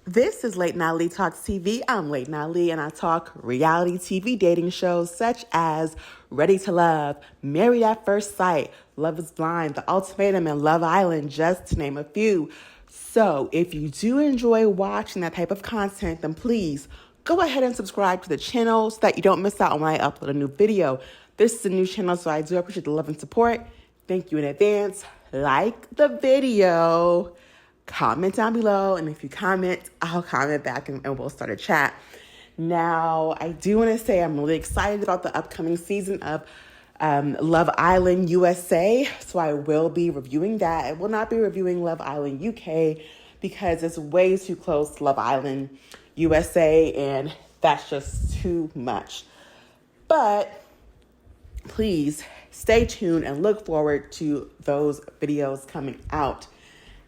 This is Late Night Lee Talks TV. I'm Late Night Lee, and I talk reality TV dating shows such as Ready to Love, Married at First Sight, Love is Blind, The Ultimatum, and Love Island, just to name a few. So if you do enjoy watching that type of content, then please go ahead and subscribe to the channel so that you don't miss out when I upload a new video. This is a new channel, so I do appreciate the love and support. Thank you in advance. Like the video. Comment down below, and if you comment, I'll comment back and we'll start a chat. Now, I do want to say I'm really excited about the upcoming season of Love Island USA, so I will be reviewing that. I will not be reviewing Love Island UK because it's way too close to Love Island USA, and that's just too much. But please stay tuned and look forward to those videos coming out.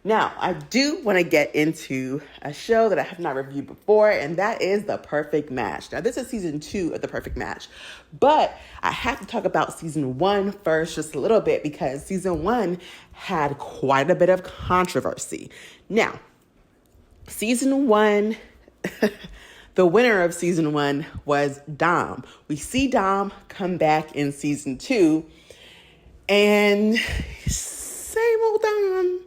Now, I do want to get into a show that I have not reviewed before, and that is The Perfect Match. Now, this is season 2 of The Perfect Match, but I have to talk about season 1 first just a little bit because season 1 had quite a bit of controversy. Now, season 1, the winner of season 1 was Dom. We see Dom come back in season 2, and same old Dom.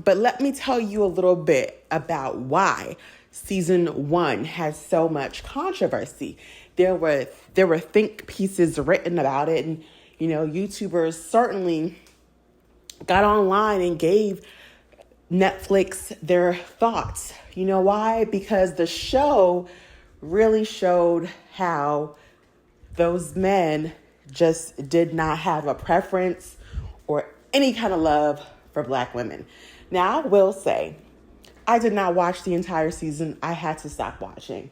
But let me tell you a little bit about why season 1 has so much controversy. There were think pieces written about it, and YouTubers certainly got online and gave Netflix their thoughts. You know why? Because the show really showed how those men just did not have a preference or any kind of love for Black women. Now, I will say, I did not watch the entire season. I had to stop watching.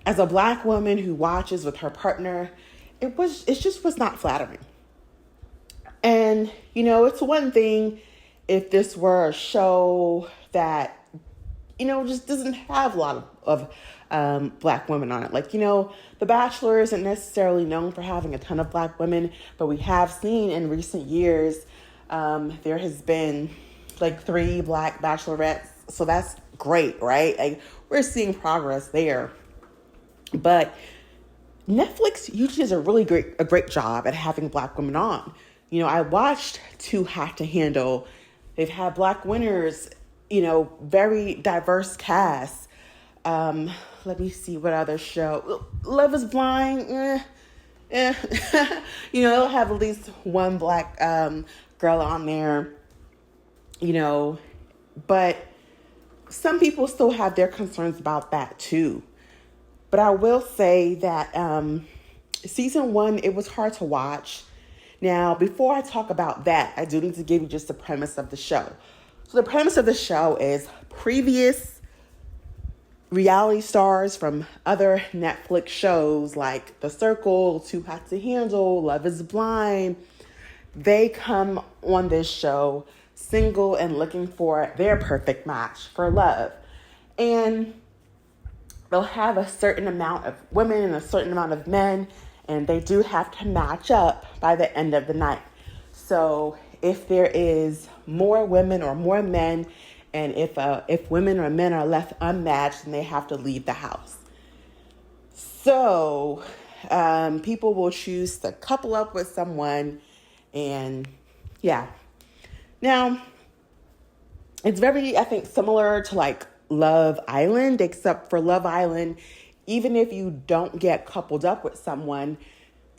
As a Black woman who watches with her partner, it just was not flattering. And, it's one thing if this were a show that, just doesn't have a lot of Black women on it. Like, The Bachelor isn't necessarily known for having a ton of Black women, but we have seen in recent years there has been like 3 Black bachelorettes. So that's great, right? Like, we're seeing progress there. But Netflix usually does a great job at having Black women on. I watched Too Hot to Handle. They've had Black winners, very diverse cast. Let me see what other show. Love is Blind. They'll have at least one Black girl on there, but some people still have their concerns about that too. But I will say that season 1, it was hard to watch. Now, before I talk about that, I do need to give you just the premise of the show. So the premise of the show is previous reality stars from other Netflix shows like The Circle, Too Hot to Handle, Love is Blind. They come on this show single and looking for their perfect match for love. And they'll have a certain amount of women and a certain amount of men, and they do have to match up by the end of the night. So if there is more women or more men, and if women or men are left unmatched, then they have to leave the house. So people will choose to couple up with someone. And yeah. Now, it's very, I think, similar to like Love Island, except for Love Island, even if you don't get coupled up with someone,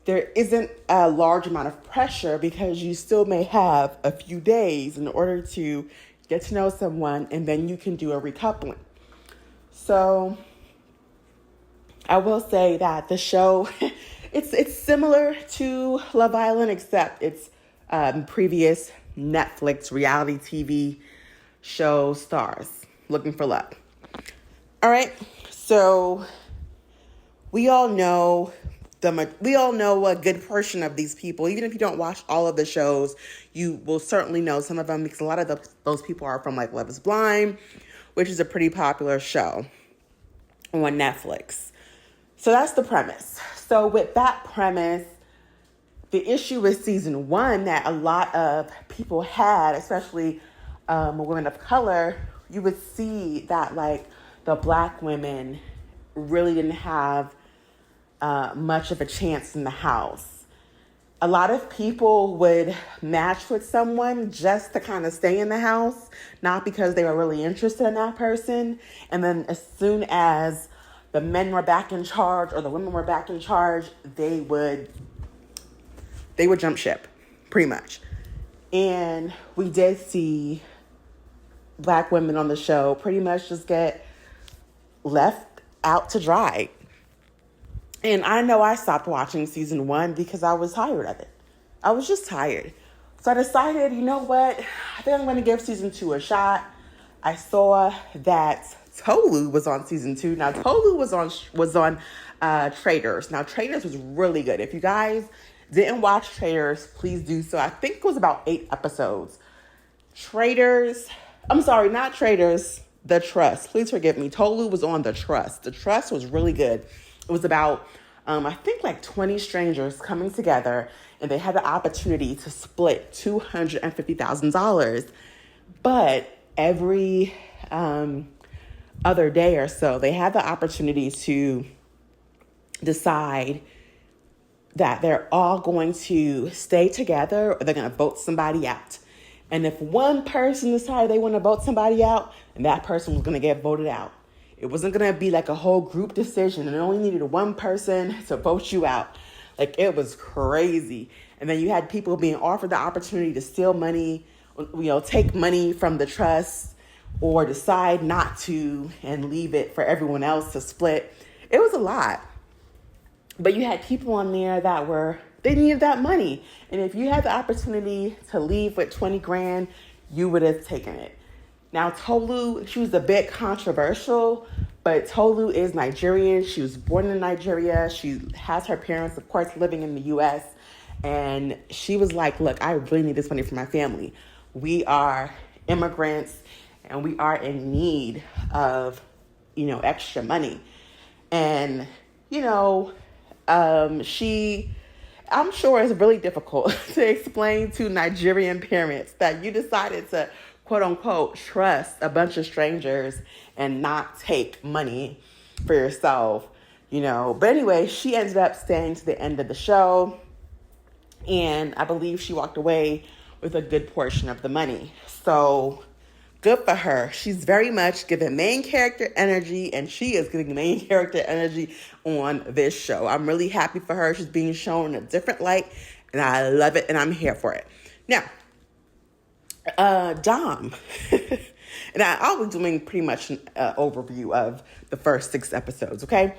there isn't a large amount of pressure because you still may have a few days in order to get to know someone, and then you can do a recoupling. So I will say that the show, it's similar to Love Island, except it's previous Netflix reality TV show stars looking for love. All right, so we all know a good portion of these people. Even if you don't watch all of the shows, you will certainly know some of them because a lot of those people are from like Love is Blind, which is a pretty popular show on Netflix. So that's the premise. So with that premise, the issue with season 1 that a lot of people had, especially women of color, you would see that like the black women really didn't have much of a chance in the house. A lot of people would match with someone just to kind of stay in the house, not because they were really interested in that person. And then as soon as the men were back in charge or the women were back in charge, they would jump ship, pretty much. And we did see black women on the show pretty much just get left out to dry. And I know I stopped watching season 1 because I was tired of it. I was just tired. So I decided, you know what? I think I'm going to give season 2 a shot. I saw that Tolu was on season 2. Now, Tolu was on Traitors. Now, Traitors was really good. If you guys didn't watch Traitors, please do so. I think it was about 8 episodes. Traitors, I'm sorry, not Traitors, The Trust. Please forgive me. Tolu was on The Trust. The Trust was really good. It was about, I think like 20 strangers coming together, and they had the opportunity to split $250,000. But every other day or so, they had the opportunity to decide that they're all going to stay together or they're going to vote somebody out. And if one person decided they want to vote somebody out, and that person was going to get voted out. It wasn't going to be like a whole group decision, and it only needed one person to vote you out. Like, it was crazy. And then you had people being offered the opportunity to steal money, take money from the trust, or decide not to and leave it for everyone else to split. It was a lot. But you had people on there that they needed that money. And if you had the opportunity to leave with 20 grand, you would have taken it. Now, Tolu, she was a bit controversial, but Tolu is Nigerian. She was born in Nigeria. She has her parents, of course, living in the U.S. And she was like, look, I really need this money for my family. We are immigrants and we are in need of, extra money. And, I'm sure it's really difficult to explain to Nigerian parents that you decided to, quote unquote, trust a bunch of strangers and not take money for yourself, But anyway, she ended up staying to the end of the show. And I believe she walked away with a good portion of the money. So good for her. She's very much giving main character energy, and she is giving main character energy on this show. I'm really happy for her. She's being shown in a different light, and I love it, and I'm here for it. Now, Dom. And I'll be doing pretty much an overview of the first 6 episodes, okay?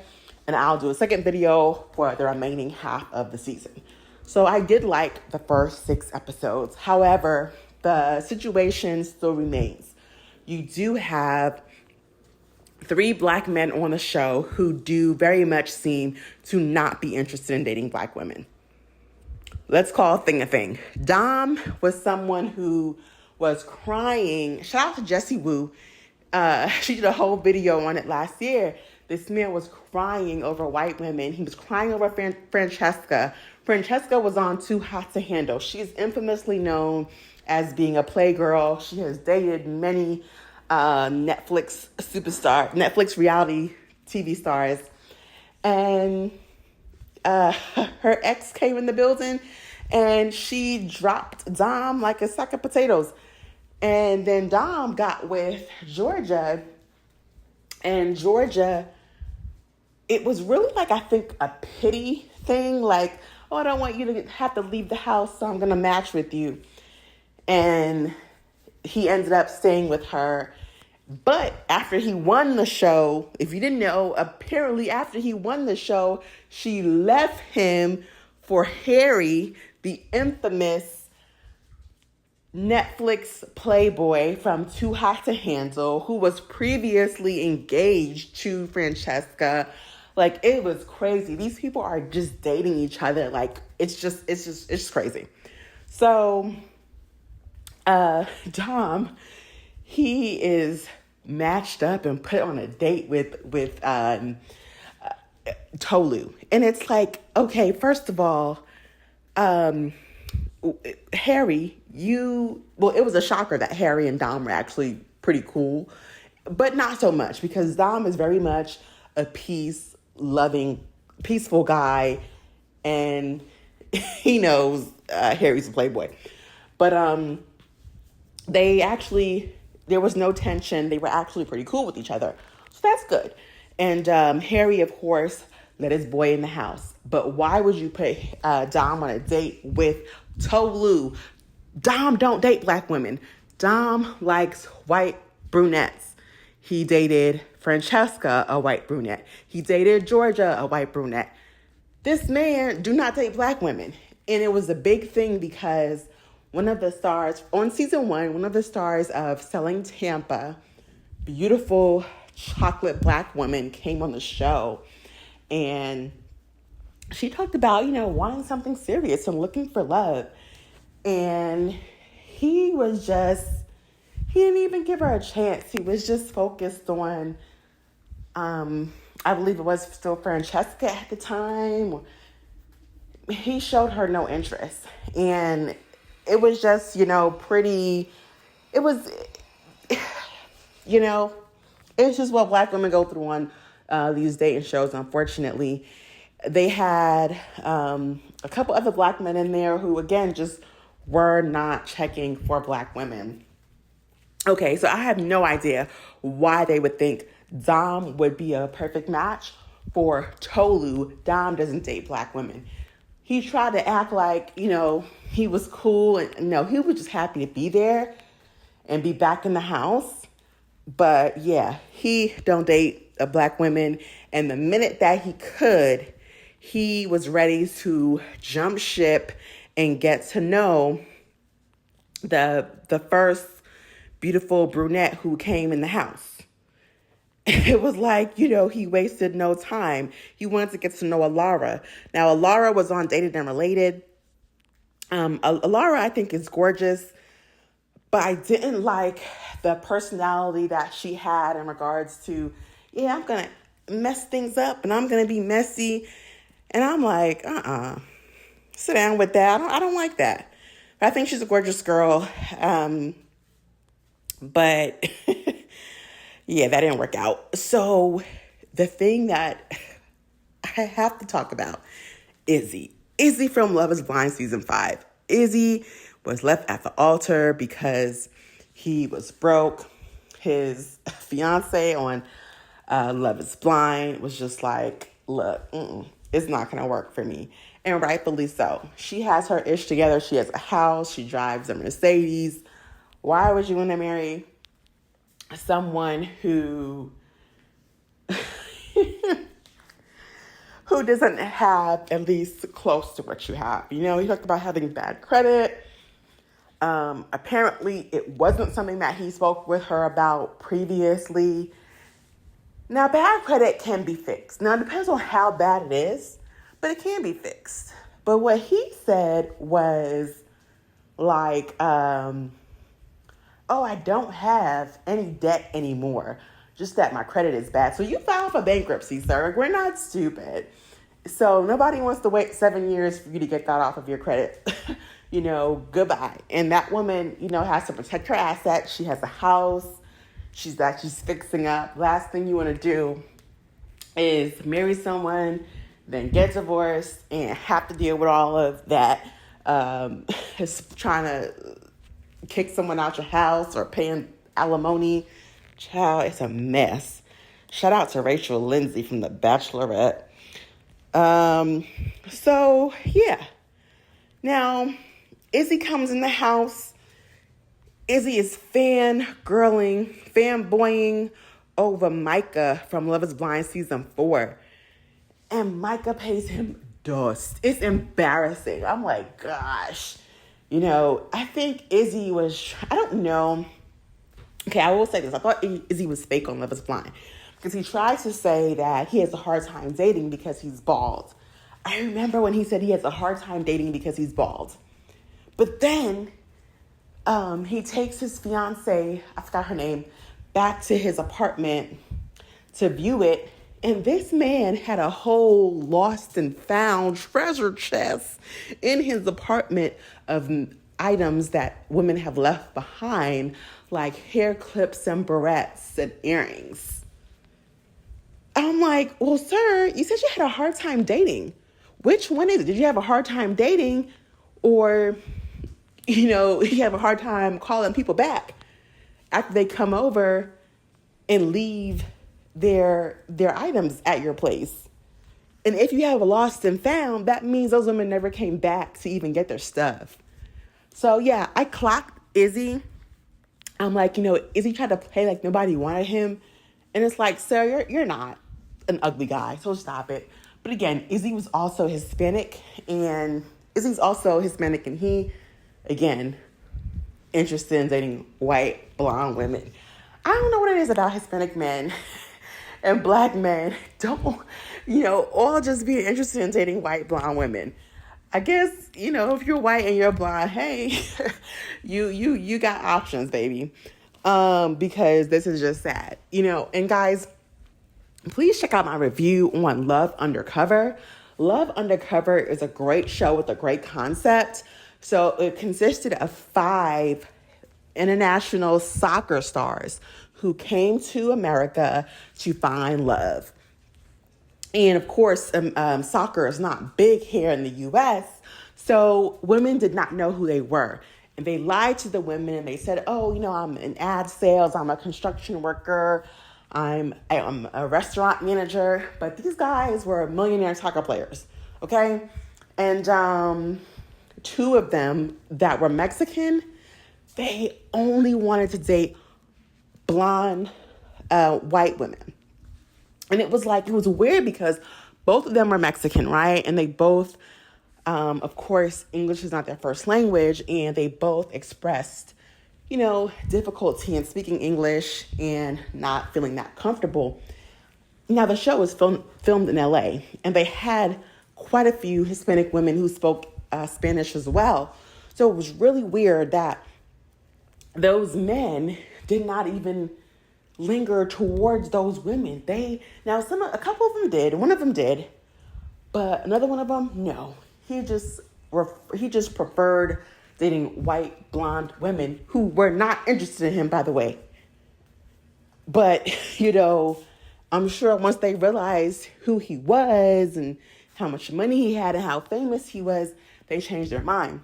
And I'll do a second video for the remaining half of the season. So I did like the first 6 episodes. However, the situation still remains. You do have 3 black men on the show who do very much seem to not be interested in dating black women. Let's call a thing a thing. Dom was someone who was crying. Shout out to Jessie Woo. She did a whole video on it last year. This man was crying over white women. He was crying over Francesca. Francesca was on Too Hot to Handle. She is infamously known as being a playgirl. She has dated many Netflix reality TV stars. And her ex came in the building and she dropped Dom like a sack of potatoes. And then Dom got with Georgia. And Georgia, it was really like, I think, a pity thing. Like, oh, I don't want you to have to leave the house, so I'm going to match with you. And he ended up staying with her. But after he won the show, if you didn't know, apparently after he won the show, she left him for Harry, the infamous Netflix playboy from Too Hot to Handle, who was previously engaged to Francesca. Like, it was crazy. These people are just dating each other. Like, it's crazy. So, Dom, he is matched up and put on a date with Tolu. And it's like, okay, first of all, Harry, it was a shocker that Harry and Dom were actually pretty cool, but not so much because Dom is very much a peaceful guy, and he knows Harry's a playboy. But there was no tension. They were actually pretty cool with each other. So that's good. And Harry, of course, let his boy in the house. But why would you put Dom on a date with Tolu? Dom don't date black women. Dom likes white brunettes. He dated Francesca, a white brunette. He dated Georgia, a white brunette. This man do not date black women. And it was a big thing because one of the stars, on season 1, one of the stars of Selling Tampa, beautiful chocolate black woman, came on the show. And she talked about, wanting something serious and looking for love. And he didn't even give her a chance. He was just focused on, I believe it was still Francesca at the time. He showed her no interest. And it was just, it's just what black women go through on these dating shows, unfortunately. They had a couple other black men in there who, again, just were not checking for black women. Okay, so I have no idea why they would think Dom would be a perfect match for Tolu. Dom doesn't date black women. He tried to act like, he was cool. And no, he was just happy to be there and be back in the house. But yeah, he don't date black women. And the minute that he could, he was ready to jump ship and get to know the first beautiful brunette who came in the house. It was like, he wasted no time. He wanted to get to know Alara. Now, Alara was on Dated and Related. Alara, I think, is gorgeous, but I didn't like the personality that she had in regards to, I'm going to mess things up and I'm going to be messy. And I'm like, sit down with that. I don't like that. But I think she's a gorgeous girl. But yeah, that didn't work out. So the thing that I have to talk about, Izzy. Izzy from Love is Blind season 5. Izzy was left at the altar because he was broke. His fiance on Love is Blind was just like, look, it's not going to work for me. And rightfully so. She has her ish together. She has a house. She drives a Mercedes. Why would you want to marry someone who who doesn't have at least close to what you have? He talked about having bad credit. Apparently, it wasn't something that he spoke with her about previously. Now, bad credit can be fixed. Now, it depends on how bad it is, but it can be fixed. But what he said was like, I don't have any debt anymore, just that my credit is bad. So you filed for bankruptcy, sir. We're not stupid. So nobody wants to wait 7 years for you to get that off of your credit. Goodbye. And that woman, has to protect her assets. She has a house. She's fixing up. Last thing you want to do is marry someone, then get divorced, and have to deal with all of that. Trying to kick someone out your house or paying alimony. Child, it's a mess. Shout out to Rachel Lindsay from The Bachelorette. So, yeah. Now, Izzy comes in the house. Izzy is fanboying over Micah from Love is Blind season 4. And Micah pays him dust. It's embarrassing. I'm like, gosh. I think Izzy I don't know. Okay, I will say this. I thought Izzy was fake on Love is Blind because he tried to say that he has a hard time dating because he's bald. I remember when he said he has a hard time dating because he's bald. But then he takes his fiance, I forgot her name, back to his apartment to view it. And this man had a whole lost and found treasure chest in his apartment of items that women have left behind, like hair clips and barrettes and earrings. I'm like, well, sir, you said you had a hard time dating. Which one is it? Did you have a hard time dating, or, you have a hard time calling people back after they come over and leave their items at your place? And if you have a lost and found, that means those women never came back to even get their stuff. So yeah, I clocked Izzy. I'm like, Izzy tried to play like nobody wanted him. And it's like, sir, you're not an ugly guy, so stop it. But again, Izzy's also Hispanic, and he, again, interested in dating white, blonde women. I don't know what it is about Hispanic men and black men. Don't, all just being interested in dating white, blonde women. I guess, if you're white and you're blonde, hey, you got options, baby. Because this is just sad, and guys, please check out my review on Love Undercover. Love Undercover is a great show with a great concept. So it consisted of 5 international soccer stars who came to America to find love. And of course, soccer is not big here in the U.S., so women did not know who they were. And they lied to the women and they said, oh, I'm in ad sales, I'm a construction worker, I'm a restaurant manager. But these guys were millionaire soccer players, okay? And 2 of them that were Mexican, they only wanted to date blonde white women. And it was weird because both of them were Mexican, right? And they both, of course, English is not their first language, and they both expressed, difficulty in speaking English and not feeling that comfortable. Now, the show was filmed in LA, and they had quite a few Hispanic women who spoke Spanish as well. So it was really weird that those men did not even linger towards those women. A couple of them did. One of them did, but another one of them, no. He just preferred dating white, blonde women who were not interested in him, by the way. But, I'm sure once they realized who he was and how much money he had and how famous he was, they changed their mind.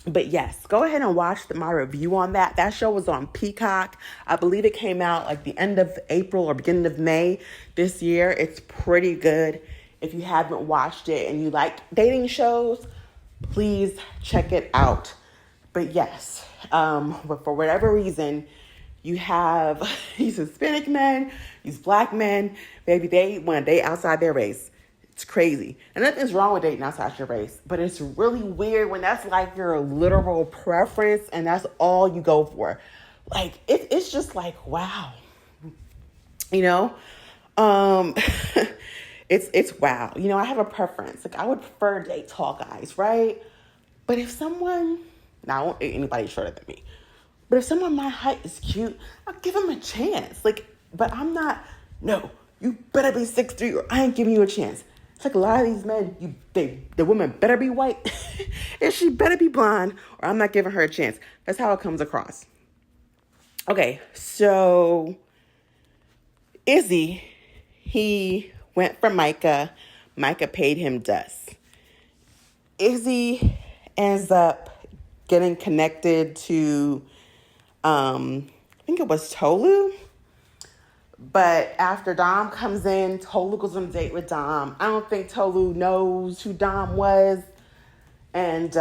But yes, go ahead and watch my review on that. That show was on Peacock. I believe it came out the end of April or beginning of May this year. It's pretty good. If you haven't watched it and you like dating shows, please check it out. But yes, but for whatever reason, you have these Hispanic men, these black men, baby, they want to date outside their race. It's crazy. And nothing's wrong with dating outside your race, but it's really weird when that's your literal preference and that's all you go for. It's just wow. It's wow. I have a preference. I would prefer to date tall guys, right? But if someone, now I won't date anybody shorter than me, but if someone my height is cute, I'll give them a chance. But I'm not, no, you better be 6'3" or I ain't giving you a chance. It's a lot of these men, the woman better be white and she better be blonde or I'm not giving her a chance. That's how it comes across. Okay, so Izzy, he went for Micah. Micah paid him dust. Izzy ends up getting connected to, I think it was Tolu. But after Dom comes in, Tolu goes on a date with Dom. I don't think Tolu knows who Dom was. And,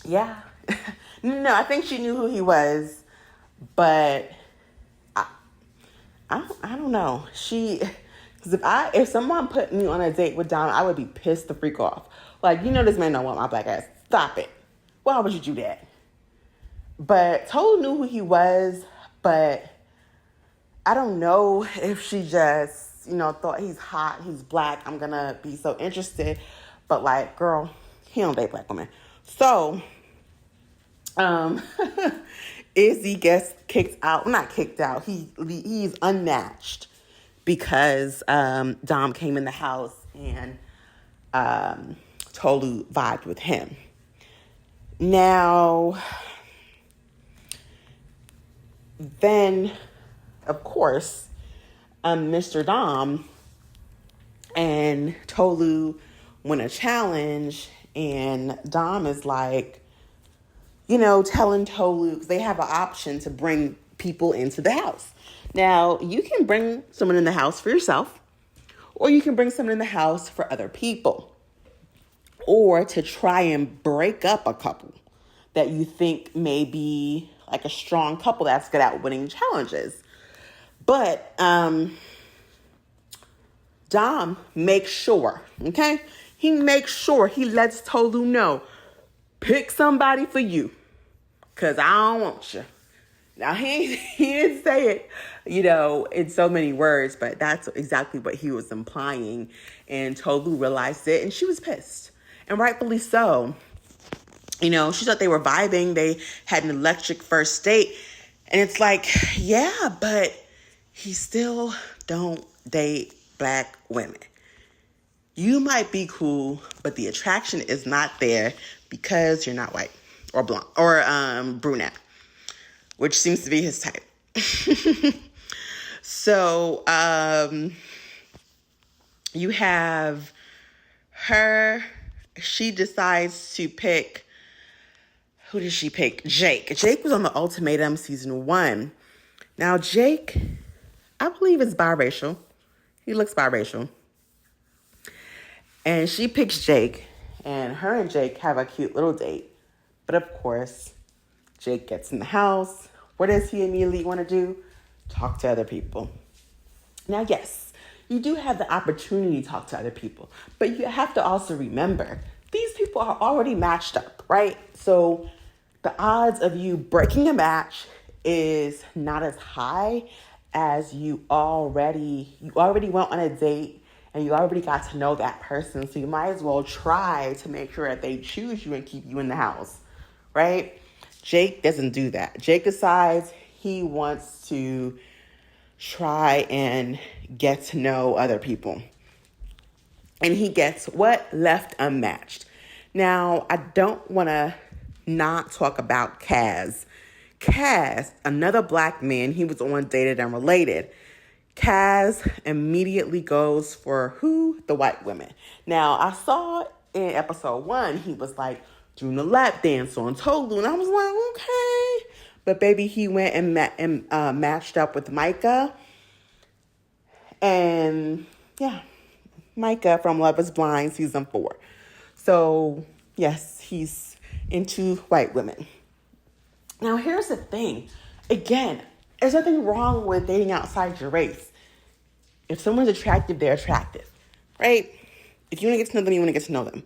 yeah. No, I think she knew who he was. But I don't know. Because if someone put me on a date with Dom, I would be pissed the freak off. This man don't want my black ass. Stop it. Why would you do that? But Tolu knew who he was, but I don't know if she just, thought he's hot, he's black, I'm going to be so interested. But girl, he don't date black women. So, Izzy gets kicked out. Not kicked out. He's unmatched because Dom came in the house and Tolu vibed with him. Now, then, of course, Mr. Dom and Tolu win a challenge, and Dom is like, telling Tolu, because they have an option to bring people into the house. Now, you can bring someone in the house for yourself, or you can bring someone in the house for other people, or to try and break up a couple that you think may be like a strong couple that's good at winning challenges. But Dom makes sure, okay? He makes sure he lets Tolu know, pick somebody for you, because I don't want you. Now, he didn't say it, in so many words, but that's exactly what he was implying. And Tolu realized it, and she was pissed. And rightfully so. She thought they were vibing. They had an electric first date. And it's like, yeah, but he still don't date Black women. You might be cool, but the attraction is not there because you're not white or blonde or brunette, which seems to be his type. So you have her. She decides to pick. Who did she pick? Jake. Jake was on the Ultimatum season 1. Now, Jake, I believe, is biracial. He looks biracial. And she picks Jake, and her and Jake have a cute little date. But of course, Jake gets in the house. What does he immediately want to do? Talk to other people. Now, yes, you do have the opportunity to talk to other people, but you have to also remember, these people are already matched up, right? So the odds of you breaking a match is not as high as you already went on a date and you already got to know that person. So you might as well try to make sure that they choose you and keep you in the house, right? Jake doesn't do that. Jake decides he wants to try and get to know other people. And he gets what? Left unmatched. Now, I don't want to not talk about Kaz. Kaz, another Black man, he was on Dated and Related. Kaz immediately goes for who? The white women. Now, I saw in episode 1, he was like doing the lap dance on Tolu, and I was like, okay. But baby, he went and matched up with Micah. And yeah, Micah from Love is Blind season 4. So yes, he's into white women. Now here's the thing. Again, there's nothing wrong with dating outside your race. If someone's attractive, they're attractive, right? If you want to get to know them, you want to get to know them.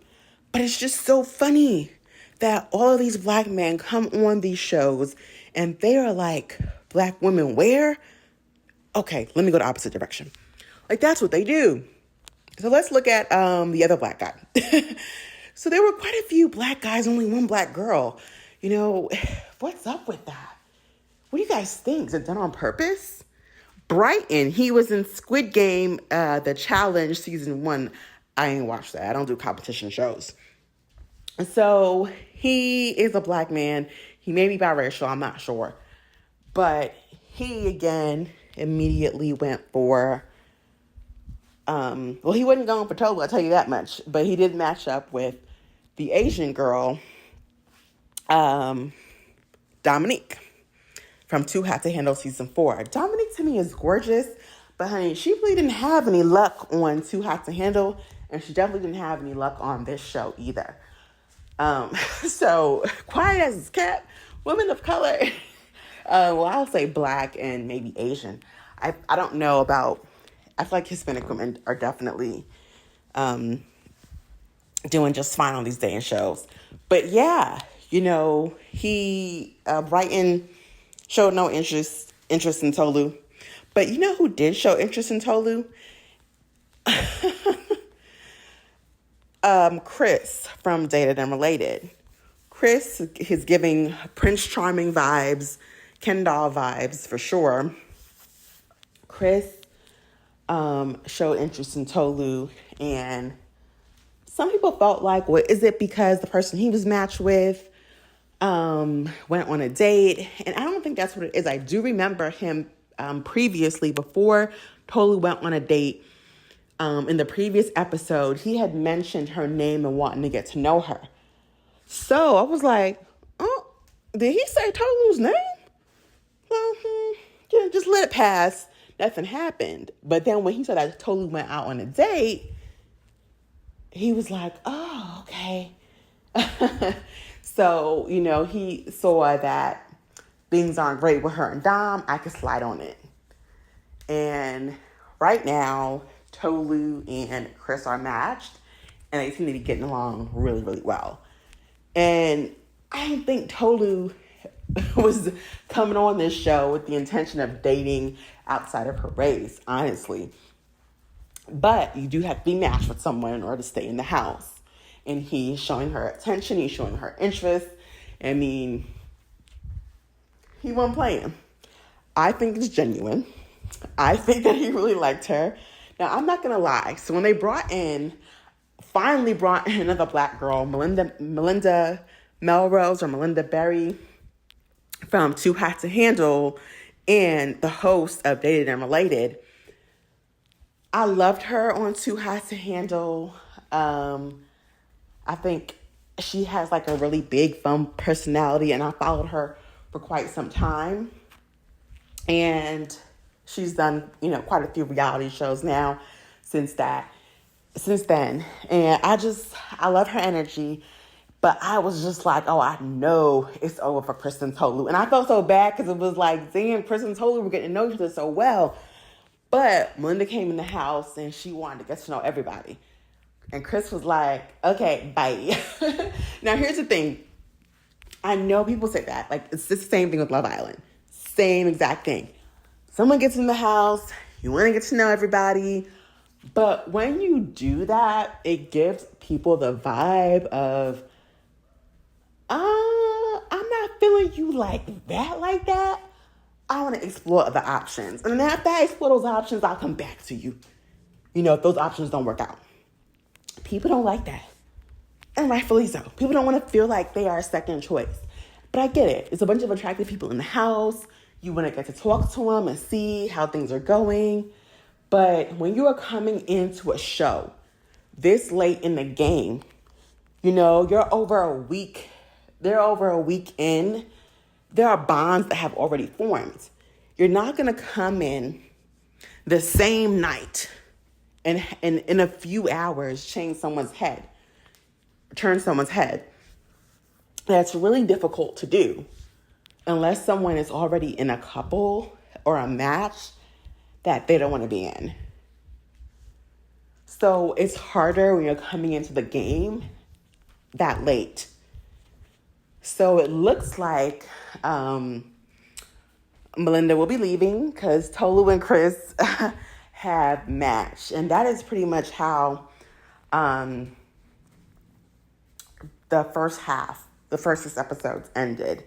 But it's just so funny that all of these Black men come on these shows and they are like, Black women where? Okay, let me go the opposite direction. Like, that's what they do. So let's look at the other Black guy. So there were quite a few Black guys, only one Black girl. What's up with that? What do you guys think? Is it done on purpose? Brighton, he was in Squid Game, the Challenge season 1. I ain't watched that. I don't do competition shows. So he is a Black man. He may be biracial. I'm not sure. But he, again, immediately went for... he wasn't going for Tolu, I'll tell you that much. But he did match up with the Asian girl, Dominique, from Too Hot to Handle season 4. Dominique, to me, is gorgeous. But, honey, she really didn't have any luck on Too Hot to Handle. And she definitely didn't have any luck on this show either. So, quiet as it's kept, women of color, I'll say Black and maybe Asian. I don't know about... I feel like Hispanic women are definitely doing just fine on these dating shows. But yeah, he, Brighton showed no interest in Tolu. But you know who did show interest in Tolu? Chris from Dated and Related. Chris is giving Prince Charming vibes, Ken doll vibes for sure. Chris showed interest in Tolu, and some people felt like, well, is it because the person he was matched with went on a date. And I don't think that's what it is. I do remember him previously, before Tolu went on a date, in the previous episode, he had mentioned her name and wanting to get to know her. So I was like, oh, did he say Tolu's name? Well, yeah, just let it pass. Nothing happened. But then when he said that Tolu went out on a date, he was like, oh, okay. So, he saw that things aren't great with her and Dom. I could slide on it. And right now, Tolu and Chris are matched, and they seem to be getting along really, really well. And I don't think Tolu was coming on this show with the intention of dating outside of her race, honestly. But you do have to be matched with someone in order to stay in the house. And he's showing her attention. He's showing her interest. I mean, he wasn't playing. I think it's genuine. I think that he really liked her. Now, I'm not going to lie. So when they finally brought in another black girl, Melinda Melrose or Melinda Berry from Too Hot to Handle and the host of Dated and Related, I loved her on Too Hot to Handle. I think she has like a really big, fun personality, and I followed her for quite some time. And she's done, quite a few reality shows now since then. And I love her energy. But I was just like, oh, I know it's over for Chris and Tolu. And I felt so bad because it was like, damn, Chris and Tolu were getting to know each other so well. But Melinda came in the house and she wanted to get to know everybody. And Chris was like, okay, bye. Now, here's the thing. I know people say that. Like, it's the same thing with Love Island. Same exact thing. Someone gets in the house, you want to get to know everybody. But when you do that, it gives people the vibe of, I'm not feeling you like that. I want to explore other options. And then after I explore those options, I'll come back to you. If those options don't work out. People don't like that. And rightfully so. People don't want to feel like they are a second choice. But I get it. It's a bunch of attractive people in the house. You want to get to talk to them and see how things are going. But when you are coming into a show this late in the game, you're over a week. They're over a week in. There are bonds that have already formed. You're not going to come in the same night and in a few hours turn someone's head. That's really difficult to do unless someone is already in a couple or a match that they don't want to be in. So it's harder when you're coming into the game that late. So it looks like Melinda will be leaving because Tolu and Chris have matched. And that is pretty much how the first 6 episodes ended.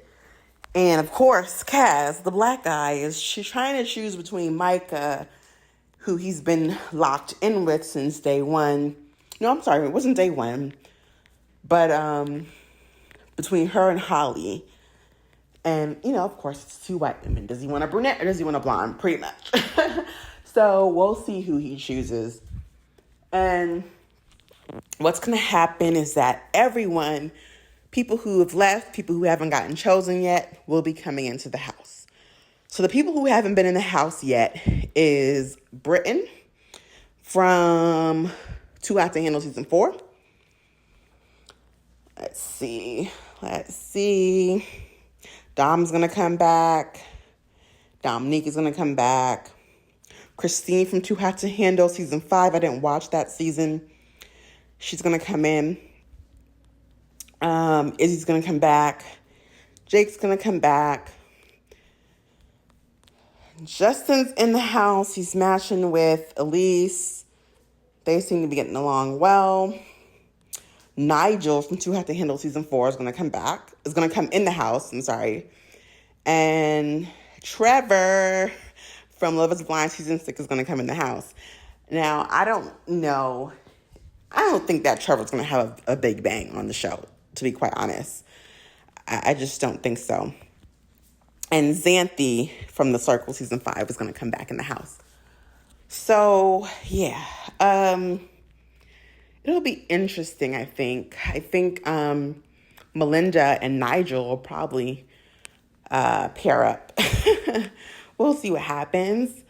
And of course, Kaz, the black guy, she's trying to choose between Micah, who he's been locked in with since day one. No, I'm sorry, it wasn't day one. But between her and Holly. And, of course, it's 2 white women. Does he want a brunette or does he want a blonde? Pretty much. So we'll see who he chooses. And what's going to happen is that people who have left, people who haven't gotten chosen yet, will be coming into the house. So the people who haven't been in the house yet is Britton from Too Hot to Handle season 4. Let's see. Dom's going to come back. Dominique is going to come back. Christine from Too Hot to Handle season 5. I didn't watch that season. She's going to come in. Izzy's going to come back. Jake's going to come back. Justin's in the house. He's matching with Elise. They seem to be getting along well. Nigel from Too Hot to Handle season 4 is going to come back. Is going to come in the house. I'm sorry. And Trevor from Love is Blind season 6 is going to come in the house. Now, I don't know. I don't think that Trevor's going to have a big bang on the show, to be quite honest. I just don't think so. And Xanthi from The Circle season 5 is going to come back in the house. So, yeah. It'll be interesting, I think. I think Melinda and Nigel will probably pair up. We'll see what happens.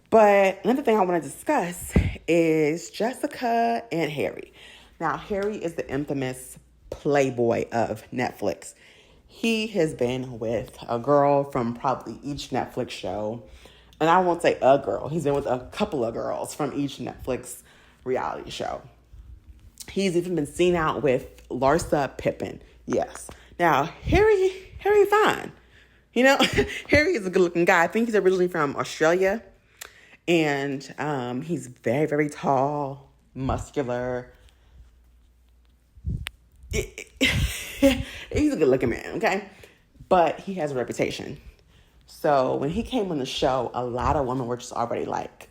But another thing I want to discuss is Jessica and Harry. Now, Harry is the infamous playboy of Netflix. He has been with a girl from probably each Netflix show. And I won't say a girl. He's been with a couple of girls from each Netflix reality show. He's even been seen out with Larsa Pippen. Yes. Now, Harry fine. You know, Harry is a good-looking guy. I think he's originally from Australia. And he's very, very tall, muscular. He's a good-looking man, okay? But he has a reputation. So when he came on the show, a lot of women were just already like,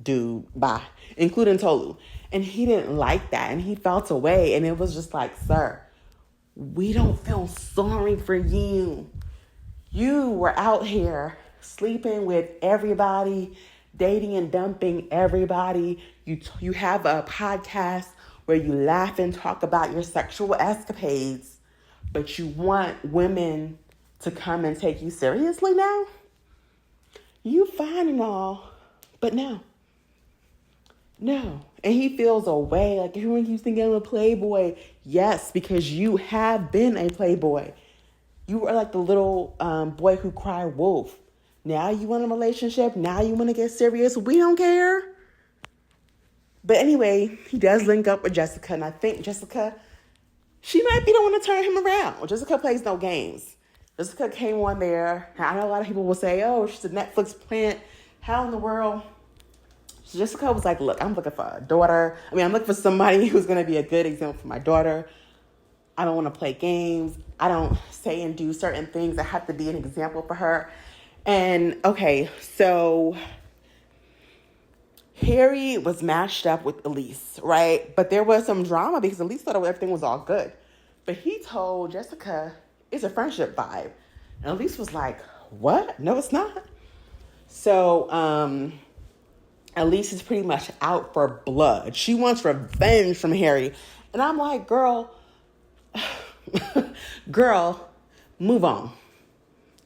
dude, bye, including Tolu. And he didn't like that, and he felt away. And it was just like, sir, we don't feel sorry for you. You were out here sleeping with everybody, dating and dumping everybody. You have a podcast where you laugh and talk about your sexual escapades, but you want women to come and take you seriously now? You fine and all, but no. No. And he feels away. Like everyone keeps thinking I'm a playboy. Yes, because you have been a playboy. You were like the little boy who cried wolf. Now you want a relationship. Now you want to get serious. We don't care. But anyway, he does link up with Jessica. And I think Jessica, she might be the one to turn him around. Jessica plays no games. Jessica came on there. I know a lot of people will say, oh, she's a Netflix plant. How in the world? Jessica was like, look, I'm looking for a daughter. I'm looking for somebody who's going to be a good example for my daughter. I don't want to play games. I don't say and do certain things. I have to be an example for her. And, okay, so Harry was matched up with Elise, right? But there was some drama because Elise thought everything was all good. But he told Jessica, it's a friendship vibe. And Elise was like, what? No, it's not. So, Elise is pretty much out for blood. She wants revenge from Harry. And I'm like, girl, move on.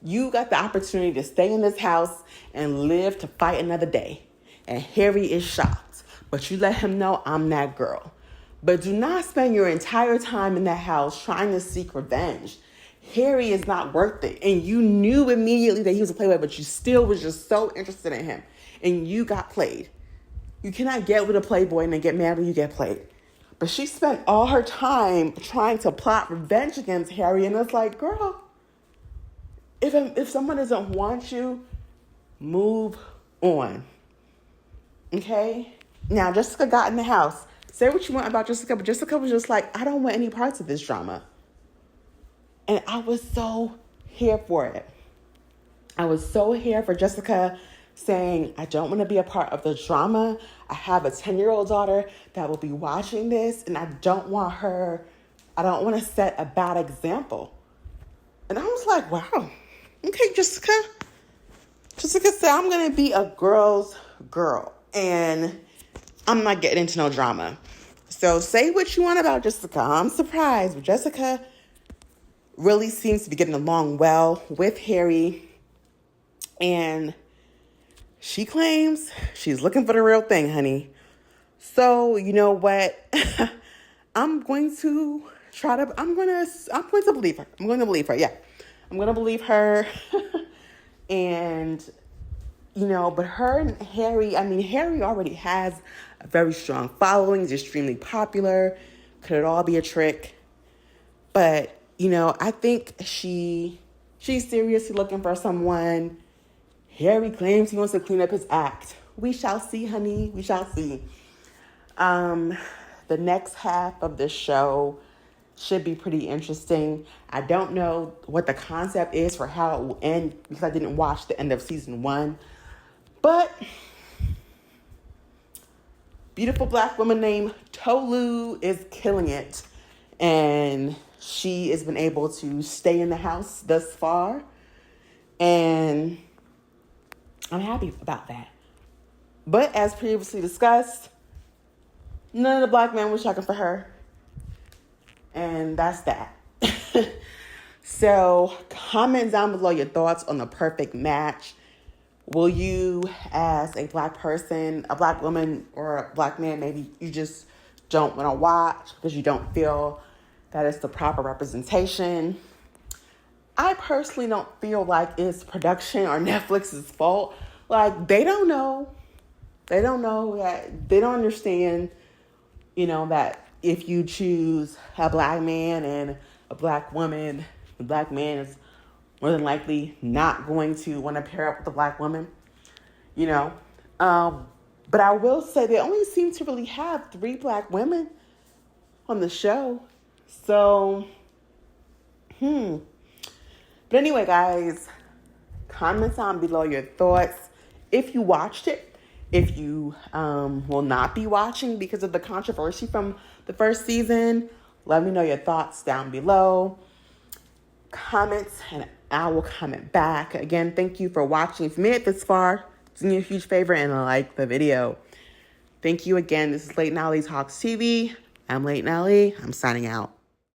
You got the opportunity to stay in this house and live to fight another day. And Harry is shocked. But you let him know I'm that girl. But do not spend your entire time in that house trying to seek revenge. Harry is not worth it. And you knew immediately that he was a playboy, but you still was just so interested in him. And you got played. You cannot get with a playboy and then get mad when you get played. But she spent all her time trying to plot revenge against Harry. And it's like, girl, if someone doesn't want you, move on. Okay? Now, Jessica got in the house. Say what you want about Jessica, but Jessica was just like, I don't want any parts of this drama. And I was so here for it. I was so here for Jessica saying, I don't want to be a part of the drama. I have a 10-year-old daughter that will be watching this, and I don't want to set a bad example. And I was like, wow, okay, Jessica. Jessica said, I'm going to be a girl's girl, and I'm not getting into no drama. So say what you want about Jessica. I'm surprised, but Jessica really seems to be getting along well with Harry, and she claims she's looking for the real thing, honey. So, you know what? I'm going to believe her. I'm going to believe her. Yeah. I'm going to believe her. And, but her and Harry, Harry already has a very strong following. He's extremely popular. Could it all be a trick? But, I think she's seriously looking for someone. Harry claims he wants to clean up his act. We shall see, honey. We shall see. The next half of this show should be pretty interesting. I don't know what the concept is for how it will end because I didn't watch the end of season 1. But beautiful black woman named Tolu is killing it. And she has been able to stay in the house thus far. And I'm happy about that. But as previously discussed, none of the black men were checking for her. And that's that. So comment down below your thoughts on the perfect match. Will you, as a black person, a black woman, or a black man, maybe you just don't want to watch because you don't feel that it's the proper representation? I personally don't feel like it's production or Netflix's fault. Like, they don't know. They don't know that. They don't understand, that if you choose a black man and a black woman, the black man is more than likely not going to want to pair up with the black woman, But I will say they only seem to really have 3 black women on the show. So, But anyway, guys, comment down below your thoughts. If you watched it, if you will not be watching because of the controversy from the first season, let me know your thoughts down below. Comments, and I will comment back. Again, thank you for watching. If you made it this far, do me a huge favor and like the video. Thank you again. This is Late Night Ali Talks TV. I'm Late Night Ali. I'm signing out.